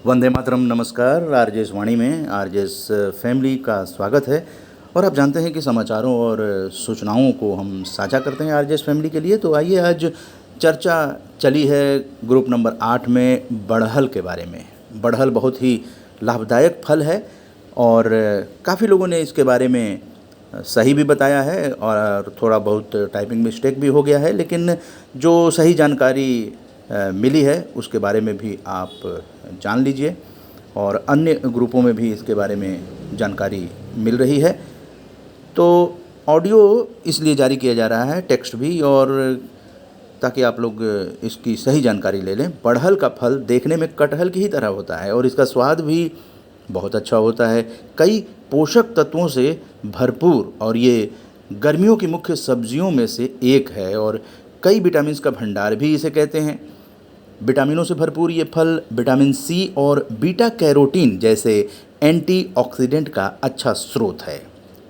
वंदे मातरम। नमस्कार। आरजेएस वाणी में RJS family का स्वागत है। और आप जानते हैं कि समाचारों और सूचनाओं को हम साझा करते हैं आरजेएस फैमिली के लिए। तो आइए, आज चर्चा चली है ग्रुप नंबर 8 में बड़हल के बारे में। बड़हल बहुत ही लाभदायक फल है और काफ़ी लोगों ने इसके बारे में सही भी बताया है और थोड़ा बहुत टाइपिंग मिस्टेक भी हो गया है, लेकिन जो सही जानकारी मिली है उसके बारे में भी आप जान लीजिए। और अन्य ग्रुपों में भी इसके बारे में जानकारी मिल रही है। तो ऑडियो इसलिए जारी किया जा रहा है, टेक्स्ट भी, और ताकि आप लोग इसकी सही जानकारी ले लें। बड़हल का फल देखने में कटहल की ही तरह होता है और इसका स्वाद भी बहुत अच्छा होता है। कई पोषक तत्वों से भरपूर और ये गर्मियों की मुख्य सब्जियों में से एक है और कई विटामिन का भंडार भी इसे कहते हैं। विटामिनों से भरपूर ये फल विटामिन सी और बीटा कैरोटीन जैसे एंटीऑक्सीडेंट का अच्छा स्रोत है।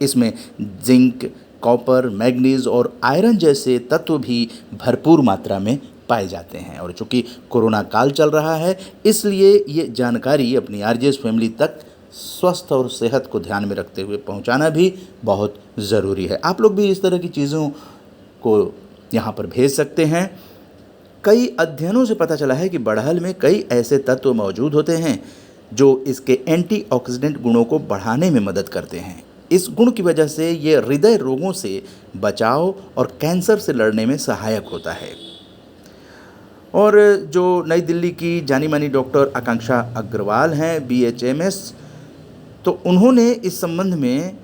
इसमें जिंक, कॉपर, मैग्नीज और आयरन जैसे तत्व भी भरपूर मात्रा में पाए जाते हैं। और चूँकि कोरोना काल चल रहा है, इसलिए ये जानकारी अपनी आरजेएस फैमिली तक स्वास्थ्य और सेहत को ध्यान में रखते हुए पहुंचाना भी बहुत ज़रूरी है। आप लोग भी इस तरह की चीज़ों को यहाँ पर भेज सकते हैं। कई अध्ययनों से पता चला है कि बड़हल में कई ऐसे तत्व मौजूद होते हैं जो इसके एंटीऑक्सीडेंट गुणों को बढ़ाने में मदद करते हैं। इस गुण की वजह से ये हृदय रोगों से बचाव और कैंसर से लड़ने में सहायक होता है। और जो नई दिल्ली की जानी मानी डॉक्टर आकांक्षा अग्रवाल हैं, BHMS, तो उन्होंने इस संबंध में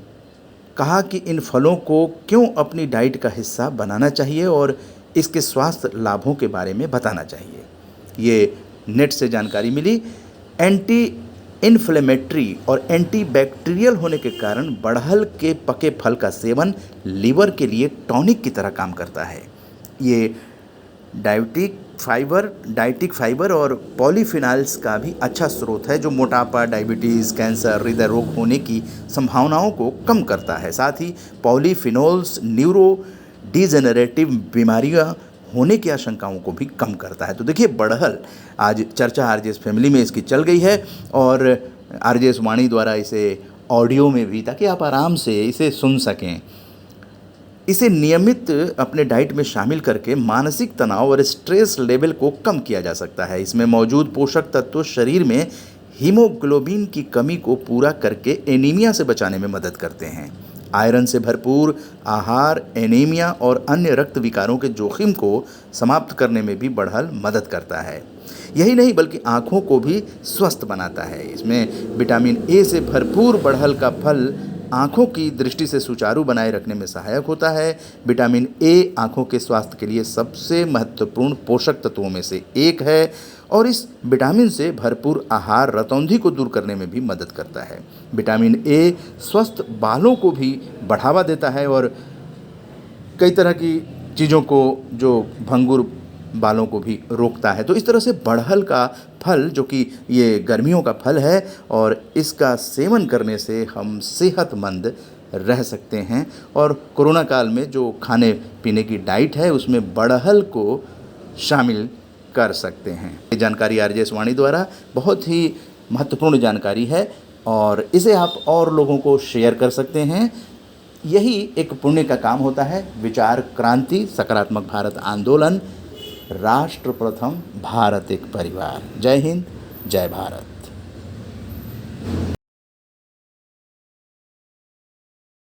कहा कि इन फलों को क्यों अपनी डाइट का हिस्सा बनाना चाहिए और इसके स्वास्थ्य लाभों के बारे में बताना चाहिए। ये नेट से जानकारी मिली। एंटी इन्फ्लेमेटरी और एंटीबैक्टीरियल होने के कारण बड़हल के पके फल का सेवन लीवर के लिए टॉनिक की तरह काम करता है। ये डाइटिक फाइबर और पॉलीफिनॉल्स का भी अच्छा स्रोत है जो मोटापा, डायबिटीज़, कैंसर, हृदय रोग होने की संभावनाओं को कम करता है। साथ ही पॉलीफिनॉल्स न्यूरो डिजेनरेटिव बीमारियां होने की आशंकाओं को भी कम करता है। तो देखिए, बड़हल आज चर्चा आरजेएस फैमिली में इसकी चल गई है और आरजेएस वाणी द्वारा इसे ऑडियो में भी, ताकि आप आराम से इसे सुन सकें। इसे नियमित अपने डाइट में शामिल करके मानसिक तनाव और स्ट्रेस लेवल को कम किया जा सकता है। इसमें मौजूद पोषक तत्व शरीर में हीमोग्लोबिन की कमी को पूरा करके एनीमिया से बचाने में मदद करते हैं। आयरन से भरपूर आहार एनीमिया और अन्य रक्त विकारों के जोखिम को समाप्त करने में भी बड़हल मदद करता है। यही नहीं बल्कि आँखों को भी स्वस्थ बनाता है। इसमें विटामिन ए से भरपूर बड़हल का फल आँखों की दृष्टि से सुचारू बनाए रखने में सहायक होता है। विटामिन ए आँखों के स्वास्थ्य के लिए सबसे महत्वपूर्ण पोषक तत्वों में से एक है और इस विटामिन से भरपूर आहार रतौंधी को दूर करने में भी मदद करता है। विटामिन ए स्वस्थ बालों को भी बढ़ावा देता है और कई तरह की चीज़ों को, जो भंगुर बालों को भी रोकता है। तो इस तरह से बड़हल का फल, जो कि ये गर्मियों का फल है, और इसका सेवन करने से हम सेहतमंद रह सकते हैं। और कोरोना काल में जो खाने पीने की डाइट है उसमें बड़हल को शामिल कर सकते हैं। ये जानकारी आरजेएस वाणी द्वारा बहुत ही महत्वपूर्ण जानकारी है और इसे आप और लोगों को शेयर कर सकते हैं। यही एक पुण्य का काम होता है। विचार क्रांति, सकारात्मक भारत आंदोलन, राष्ट्र प्रथम, भारत एक परिवार। जय हिंद, जय भारत।